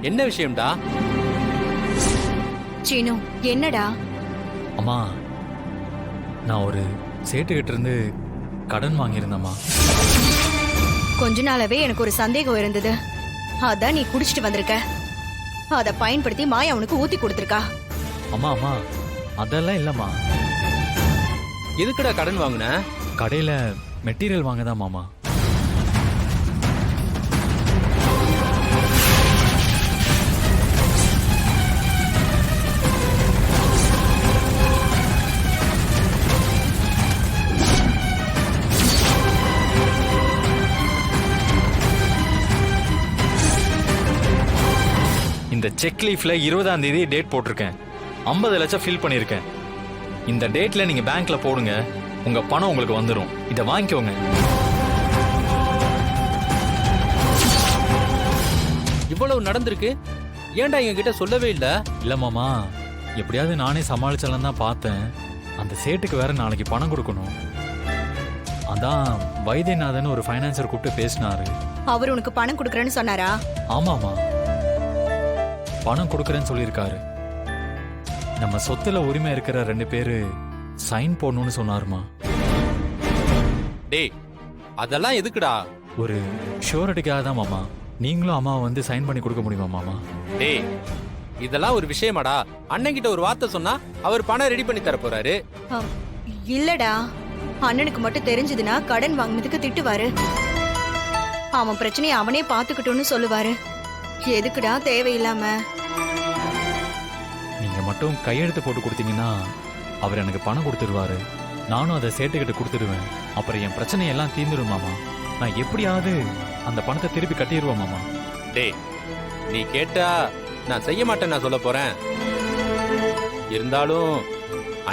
என்ன விஷயம்டா? சீனு, என்னடா? அம்மா, நான் ஒரு சேட்டுக்கிட்ட இருந்து கடன் வாங்கியிருந்தேம்மா. கொஞ்ச நாளாவே எனக்கு ஒரு சந்தேகம் இருந்தது. அதான் நீ குடிச்சிட்டு வந்திருக்க. அத பயன்படுத்தி மாயா உனக்கு ஊத்தி கொடுத்திருக்கா. அம்மா அம்மா, அதெல்லாம் இல்லம்மா. எதுக்குடா கடன் வாங்குன? கடையில மெட்டீரியல் வாங்கதான் மாமா. இந்த செக் லீஃப்ல 20ஆம் தேதி டேட் போட்டிருக்கேன். 50 லட்சம் ஃபில் பண்ணிருக்கேன். இந்த டேட்ல நீங்க பேங்க்ல போடுங்க, உங்க பணம் உங்களுக்கு வந்துடும். இத வாங்கிக்கோங்க. இவ்வளவு நடந்திருக்கு, ஏன்டா எங்க கிட்ட சொல்லவே இல்ல? இல்ல மாமா, எப்படியாவது நானே சமாளிச்சலாம் தான் பார்த்தேன். அந்த சேட்டுக்கு வேற நாளைக்கு பணம் கொடுக்கணும். அதான் வைத்தியநாதன் ஒரு ஃபைனான்சர் கூப்பிட்டு பேசினாரு. அவர் உனக்கு பணம் கொடுக்கறேன்னு சொன்னாரா? ஆமாமா, பணம் கொடுக்கறேன்னு சொல்லியிருக்காரு. நம்ம சொத்துல உரிமை இருக்கிற 2 பேரு சைன் போடணும்னு சொன்னாருமா. டேய், அதெல்லாம் எதுக்குடா? ஒரு ஷூரிட்டிக்காக தான் மாமா. நீங்களும் அம்மா வந்து சைன் பண்ணி கொடுக்க முடியுமா மாமா? டேய், இதெல்லாம் ஒரு விஷயமாடா? அண்ணன் கிட்ட ஒரு வார்த்தை சொன்னா அவர் பணம் ரெடி பண்ணி தர போறாரு. இல்லடா, அண்ணனுக்கு மட்டும் தெரிஞ்சதுன்னா கடன் வாங்கினதுக்கு திட்டுவாரு. அவன் பிரச்சனையை அவனே பாத்துக்கிட்டோன்னு சொல்லுவாரு. எதுக்குடா தேவையில்லாம? நீங்க மட்டும் கையெழுத்து போட்டு கொடுத்தீங்கன்னா அவர் எனக்கு பணம் கொடுத்துருவாரு. நானும் அதை சேட்டுக்கிட்ட கொடுத்துடுவேன். அப்புறம் என் பிரச்சனையெல்லாம் தீர்ந்துடும் மாமா. நான் எப்படியாவது அந்த பணத்தை திருப்பி கட்டிடுவேன் மாமா. டேய், நீ கேட்டா நான் செய்ய மாட்டேன் நான் சொல்ல போறேன். இருந்தாலும்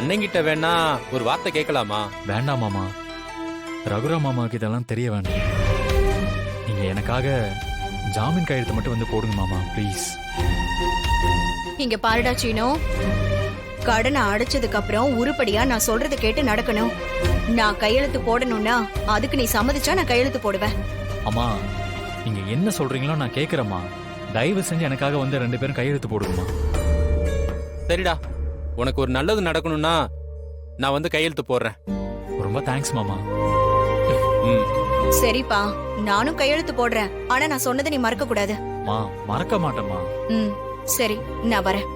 அண்ணங்கிட்ட வேணா ஒரு வார்த்தை கேட்கலாமா? வேண்டாம் மாமா, ரகுராம் மாமாவுக்கு இதெல்லாம் தெரிய வேண்டாம். நீங்க எனக்காக ஜாமீன் கையெழுத்து மட்டும் வந்து போடுங்க மாமா, ப்ளீஸ். இங்க பாருடா சீனோ, கடனை அடைச்சதுக்கு அப்புறம் உருப்படியா நான் சொல்றத கேட்டு நடக்கணும். நான் கையெழுத்து போடணும்னா அதுக்கு நீ சம்மதிச்சா நான் கையெழுத்து போடுவேன். அம்மா, நீங்க என்ன சொல்றீங்களோ நான் கேக்குறேம்மா. தயவு செஞ்சு எனக்காக வந்து 2 பேரும் கையெழுத்து போடுங்கம்மா. சரிடா, உனக்கு ஒரு நல்லது நடக்கணும்னா நான் வந்து கையெழுத்து போடுறேன். ரொம்ப தேங்க்ஸ் மாமா. சரிப்பா, நானும் கையெழுத்து போடுறேன். ஆனா நான் சொன்னதை நீ மறக்க கூடாது. மறக்க மாட்டேம்மா. சரி, நான் வரேன்.